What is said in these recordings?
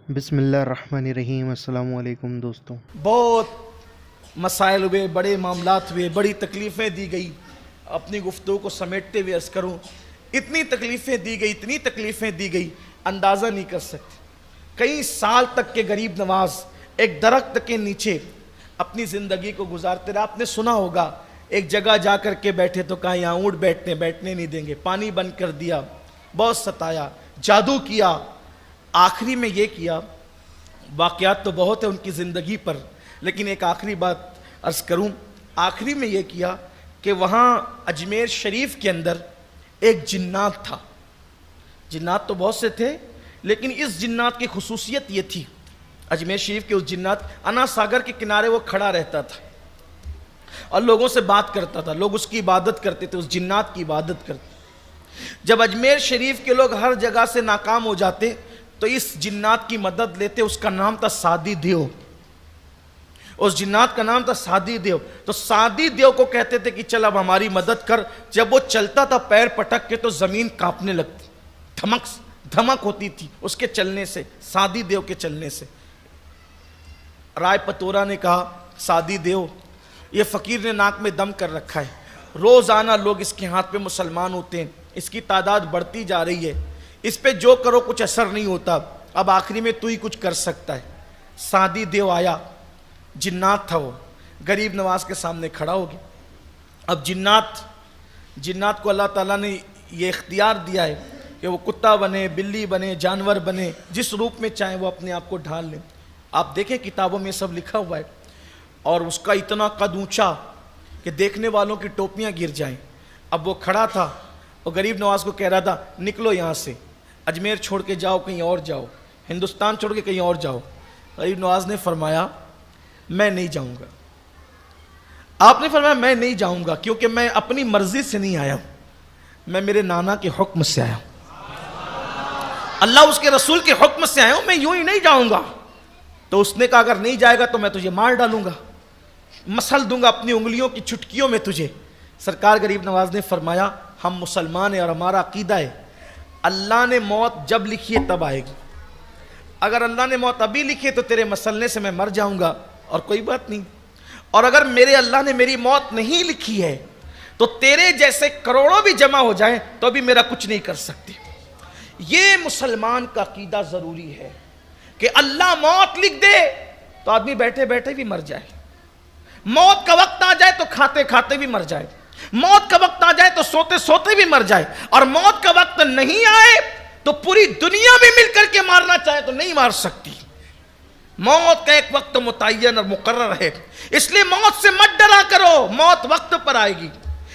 بسم اللہ الرحمن الرحیم۔ السلام علیکم دوستوں۔ بہت مسائل ہوئے، بڑے معاملات ہوئے، بڑی تکلیفیں دی گئی۔ اپنی گفتگو کو سمیٹتے ہوئے عرض کروں، اتنی تکلیفیں دی گئی اندازہ نہیں کر سکتے۔ کئی سال تک کے غریب نواز ایک درخت کے نیچے اپنی زندگی کو گزارتے رہے۔ آپ نے سنا ہوگا ایک جگہ جا کر کے بیٹھے تو کہا یہاں اونٹ بیٹھنے نہیں دیں گے، پانی بند کر دیا، بہت ستایا، جادو کیا۔ آخری میں یہ کیا، واقعات تو بہت ہیں ان کی زندگی پر، لیکن ایک آخری بات عرض کروں۔ آخری میں یہ کیا کہ وہاں اجمیر شریف کے اندر ایک جنات تھا۔ جنات تو بہت سے تھے، لیکن اس جنات کی خصوصیت یہ تھی، اجمیر شریف کے اس جنات، انا ساگر کے کنارے وہ کھڑا رہتا تھا اور لوگوں سے بات کرتا تھا، لوگ اس کی عبادت کرتے تھے، اس جنات کی عبادت کرتے۔ جب اجمیر شریف کے لوگ ہر جگہ سے ناکام ہو جاتے تو اس جنات کی مدد لیتے۔ اس کا نام تھا سادی دیو، اس جنات کا نام تھا سادی دیو۔ تو سادی دیو کو کہتے تھے کہ چل اب ہماری مدد کر۔ جب وہ چلتا تھا پیر پٹک کے تو زمین کانپنے لگتی، دھمک ہوتی تھی اس کے چلنے سے، سادی دیو کے چلنے سے۔ رائے پتورا نے کہا سادی دیو، یہ فقیر نے ناک میں دم کر رکھا ہے، روزانہ لوگ اس کے ہاتھ پہ مسلمان ہوتے ہیں، اس کی تعداد بڑھتی جا رہی ہے، اس پہ جو کرو کچھ اثر نہیں ہوتا، اب آخری میں تو ہی کچھ کر سکتا ہے۔ سادی دیو آیا، جنات تھا وہ، غریب نواز کے سامنے کھڑا ہو گیا۔ اب جنات کو اللہ تعالیٰ نے یہ اختیار دیا ہے کہ وہ کتا بنے، بلی بنے، جانور بنے، جس روپ میں چاہیں وہ اپنے آپ کو ڈھال لیں۔ آپ دیکھیں کتابوں میں سب لکھا ہوا ہے، اور اس کا اتنا قد اونچا کہ دیکھنے والوں کی ٹوپیاں گر جائیں۔ اب وہ کھڑا تھا اور غریب نواز کو کہہ رہا تھا نکلو یہاں سے، اجمیر چھوڑ کے جاؤ، کہیں اور جاؤ، ہندوستان چھوڑ کے کہیں اور جاؤ۔ غریب نواز نے فرمایا میں نہیں جاؤں گا۔ آپ نے فرمایا میں نہیں جاؤں گا کیونکہ میں اپنی مرضی سے نہیں آیا ہوں، میں میرے نانا کے حکم سے آیا ہوں، اللہ اس کے رسول کے حکم سے آیا ہوں، میں یوں ہی نہیں جاؤں گا۔ تو اس نے کہا اگر نہیں جائے گا تو میں تجھے مار ڈالوں گا، مسل دوں گا اپنی انگلیوں کی چٹکیوں میں تجھے۔ سرکار غریب نواز نے فرمایا ہم مسلمان ہیں اور ہمارا عقیدہ ہے اللہ نے موت جب لکھی ہے تب آئے گی، اگر اللہ نے موت ابھی لکھی ہے تو تیرے مسلنے سے میں مر جاؤں گا اور کوئی بات نہیں، اور اگر میرے اللہ نے میری موت نہیں لکھی ہے تو تیرے جیسے کروڑوں بھی جمع ہو جائیں تو بھی میرا کچھ نہیں کر سکتے۔ یہ مسلمان کا عقیدہ ضروری ہے کہ اللہ موت لکھ دے تو آدمی بیٹھے بیٹھے بھی مر جائے، موت کا وقت آ جائے تو کھاتے کھاتے بھی مر جائے، موت کا وقت آ جائے تو سوتے سوتے بھی مر جائے، اور موت کا وقت نہیں آئے تو پوری دنیا بھی مل کر کے مارنا چاہے تو نہیں مار سکتی۔ موت کا ایک وقت متعین اور مقرر ہے، اس لیے موت سے مت ڈرا کرو، موت وقت پر آئے گی،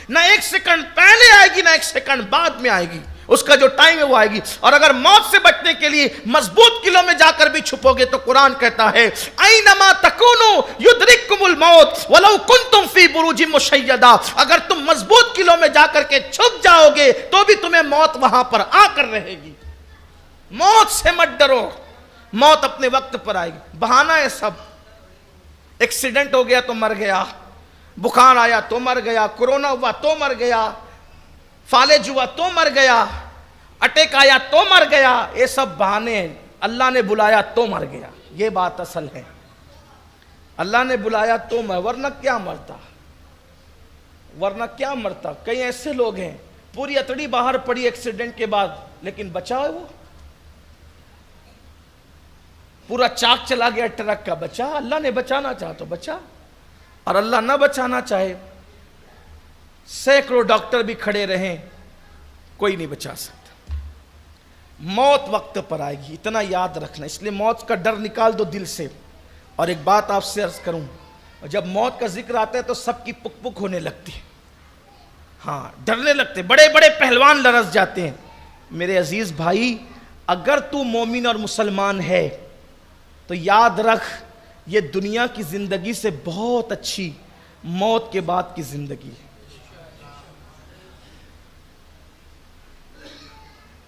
نہ ایک سیکنڈ پہلے آئے گی نہ ایک سیکنڈ بعد میں آئے گی، اس کا جو ٹائم ہے وہ آئے گی۔ اور اگر موت سے بچنے کے لیے مضبوط قلعوں میں جا کر بھی چھپو گے تو قرآن کہتا ہے اینما تکونوا یدرککم الموت ولو کنتم فی بروج مشیدہ، اگر تم مضبوط قلعوں میں جا کر کے چھپ جاؤ گے تو بھی تمہیں موت وہاں پر آ کر رہے گی۔ موت سے مت ڈرو، موت اپنے وقت پر آئے گی۔ بہانہ ہے سب، ایکسیڈنٹ ہو گیا تو مر گیا، بخار آیا تو مر گیا، کورونا ہوا تو مر گیا، فالج ہوا تو مر گیا، اٹیک آیا تو مر گیا، یہ سب بہانے ہیں۔ اللہ نے بلایا تو مر گیا، یہ بات اصل ہے، اللہ نے بلایا تو ورنہ کیا مرتا۔ کئی ایسے لوگ ہیں پوری اتڑی باہر پڑی ایکسیڈنٹ کے بعد لیکن بچا ہے، وہ پورا چاک چلا گیا ٹرک کا، بچا، اللہ نے بچانا چاہا تو بچا، اور اللہ نہ بچانا چاہے سینکڑوں ڈاکٹر بھی کھڑے رہیں کوئی نہیں بچا سکتا۔ موت وقت پر آئے گی، اتنا یاد رکھنا، اس لیے موت کا ڈر نکال دو دل سے۔ اور ایک بات آپ سے عرض کروں، جب موت کا ذکر آتا ہے تو سب کی پک پک ہونے لگتی ہے، ہاں ڈرنے لگتے، بڑے بڑے پہلوان لرز جاتے ہیں۔ میرے عزیز بھائی، اگر تو مومن اور مسلمان ہے تو یاد رکھ یہ دنیا کی زندگی سے بہت اچھی موت کے بعد کی زندگی ہے۔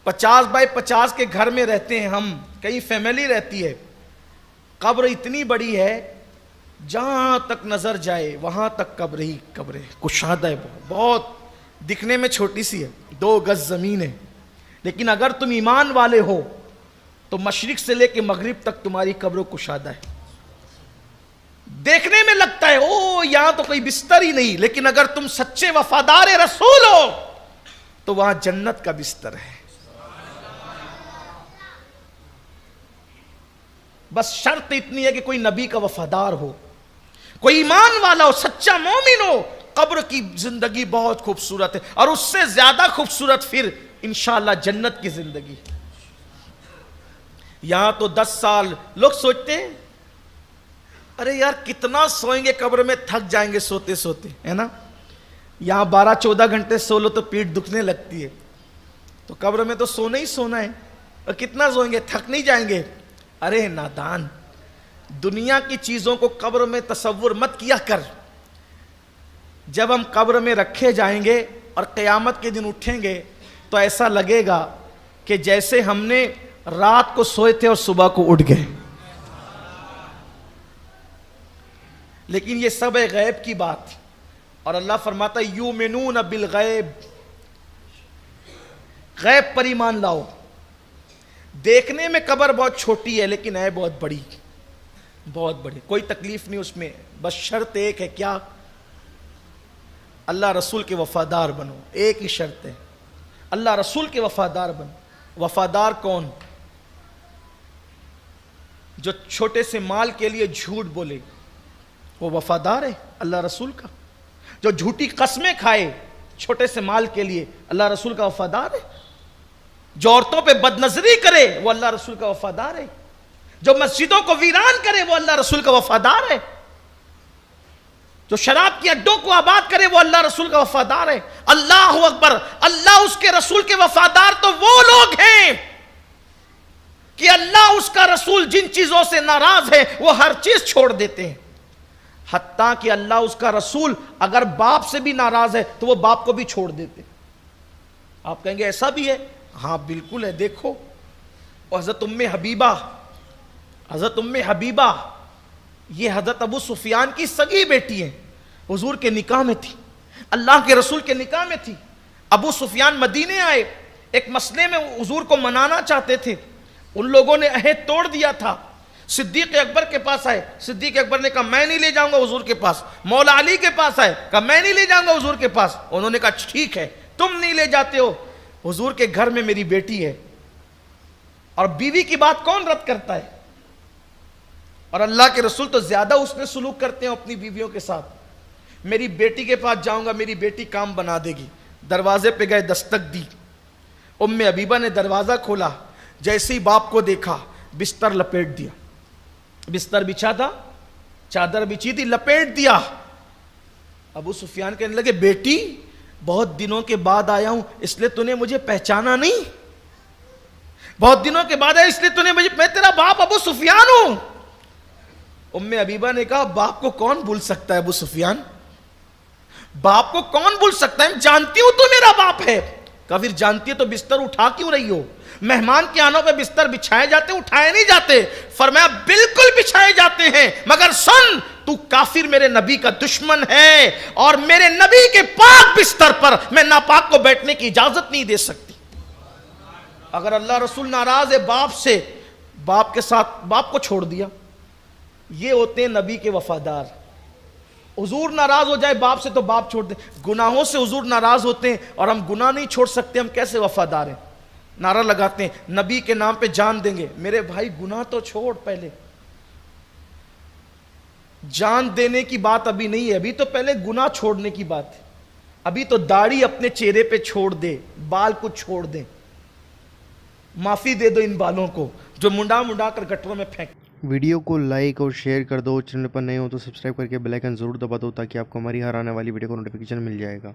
50x50 کے گھر میں رہتے ہیں ہم، کئی فیملی رہتی ہے، قبر اتنی بڑی ہے جہاں تک نظر جائے وہاں تک قبر ہی قبر ہے، کشادہ ہے، بہت دکھنے میں چھوٹی سی ہے، 2 گز زمین ہے، لیکن اگر تم ایمان والے ہو تو مشرق سے لے کے مغرب تک تمہاری قبر کشادہ ہے. دیکھنے میں لگتا ہے او یہاں تو کوئی بستر ہی نہیں, لیکن اگر تم سچے وفادار رسول ہو تو وہاں جنت کا بستر ہے. بس شرط اتنی ہے کہ کوئی نبی کا وفادار ہو, کوئی ایمان والا ہو, سچا مومن ہو. قبر کی زندگی بہت خوبصورت ہے, اور اس سے زیادہ خوبصورت پھر انشاءاللہ جنت کی زندگی. یہاں تو 10 سال لوگ سوچتے ہیں ارے یار کتنا سوئیں گے قبر میں, تھک جائیں گے سوتے سوتے, ہے نا. یہاں 12-14 گھنٹے سو لو تو پیٹ دکھنے لگتی ہے, تو قبر میں تو سونا ہی سونا ہے, اور کتنا سوئیں گے, تھک نہیں جائیں گے. ارے نادان, دنیا کی چیزوں کو قبر میں تصور مت کیا کر. جب ہم قبر میں رکھے جائیں گے اور قیامت کے دن اٹھیں گے تو ایسا لگے گا کہ جیسے ہم نے رات کو سوئے تھے اور صبح کو اٹھ گئے. لیکن یہ سب ہے غیب کی بات, اور اللہ فرماتا ہے یؤمنون بالغیب, غیب پر ایمان لاؤ. دیکھنے میں قبر بہت چھوٹی ہے لیکن ہے بہت بڑی, بہت بڑی, کوئی تکلیف نہیں اس میں. بس شرط ایک ہے, کیا؟ اللہ رسول کے وفادار بنو. ایک ہی شرط ہے, اللہ رسول کے وفادار بنو. وفادار کون؟ جو چھوٹے سے مال کے لیے جھوٹ بولے وہ وفادار ہے اللہ رسول کا. جو جھوٹی قسمیں کھائے چھوٹے سے مال کے لیے اللہ رسول کا وفادار ہے. جو عورتوں پہ بد نظری کرے وہ اللہ رسول کا وفادار ہے. جو مسجدوں کو ویران کرے وہ اللہ رسول کا وفادار ہے. جو شراب کے اڈوں کو آباد کرے وہ اللہ رسول کا وفادار ہے. اللہ اکبر, اللہ اس کے رسول کے وفادار تو وہ لوگ ہیں کہ اللہ اس کا رسول جن چیزوں سے ناراض ہے وہ ہر چیز چھوڑ دیتے ہیں. حتیٰ کہ اللہ اس کا رسول اگر باپ سے بھی ناراض ہے تو وہ باپ کو بھی چھوڑ دیتے. آپ کہیں گے ایسا بھی ہے؟ ہاں بالکل ہے. دیکھو حضرت ام حبیبہ یہ حضرت ابو سفیان کی سگی بیٹی ہے, حضور کے نکاح میں تھی, اللہ کے رسول کے نکاح میں تھی. ابو سفیان مدینے آئے, ایک مسئلے میں حضور کو منانا چاہتے تھے, ان لوگوں نے عہد توڑ دیا تھا. صدیق اکبر کے پاس آئے, صدیق اکبر نے کہا میں نہیں لے جاؤں گا حضور کے پاس. مولا علی کے پاس آئے, کہا میں نہیں لے جاؤں گا حضور کے پاس. انہوں نے کہا ٹھیک ہے تم نہیں لے جاتے ہو, حضور کے گھر میں میری بیٹی ہے, اور بیوی کی بات کون رد کرتا ہے؟ اور اللہ کے رسول تو زیادہ اس نے سلوک کرتے ہیں اپنی بیویوں کے ساتھ. میری بیٹی کے پاس جاؤں گا, میری بیٹی کام بنا دے گی. دروازے پہ گئے, دستک دی. ام حبیبہ نے دروازہ کھولا, جیسے ہی باپ کو دیکھا بستر لپیٹ دیا. بستر بچھا تھا, چادر بچھی تھی, لپیٹ دیا. ابو سفیان کہنے لگے بیٹی بہت دنوں کے بعد آیا ہوں اس لیے تو نے مجھے پہچانا نہیں؟ بہت دنوں کے بعد آیا اس لیے تو نے مجھے, میں تیرا باپ ابو سفیان ہوں. ام حبیبہ نے کہا باپ کو کون بھول سکتا ہے ابو سفیان, باپ کو کون بھول سکتا ہے, جانتی ہوں تو میرا باپ ہے. کہا پھر جانتی ہے تو بستر اٹھا کیوں رہی ہو؟ مہمان کے آنوں پہ بستر بچھائے جاتے, اٹھائے نہیں جاتے. فرمایا بالکل بچھائے جاتے ہیں, مگر سن تو کافر میرے نبی کا دشمن ہے, اور میرے نبی کے پاک بستر پر میں ناپاک کو بیٹھنے کی اجازت نہیں دے سکتی. اگر اللہ رسول ناراض ہے باپ سے, باپ کے ساتھ باپ کو چھوڑ دیا. یہ ہوتے ہیں نبی کے وفادار. حضور ناراض ہو جائے باپ سے تو باپ چھوڑ دیں. گناہوں سے حضور ناراض ہوتے ہیں اور ہم گناہ نہیں چھوڑ سکتے, ہم کیسے وفادار ہیں؟ نعرہ لگاتے ہیں نبی کے نام پہ جان دیں گے. میرے بھائی گناہ تو چھوڑ, پہلے جان دینے کی بات ابھی نہیں ہے, ابھی تو پہلے گناہ چھوڑنے کی بات ہے. ابھی تو داڑھی اپنے چہرے پہ چھوڑ دے, بال کو چھوڑ دیں, معافی دے دو ان بالوں کو جو منڈا منڈا کر گٹروں میں پھینک. ویڈیو کو لائک اور شیئر کر دو. چینل پر نئے ہو تو سبسکرائب کر کے بیل آئیکن ضرور دبا دو تاکہ آپ کو ہماری ہر آنے والی ویڈیو کا نوٹیفیکیشن مل جائے گا.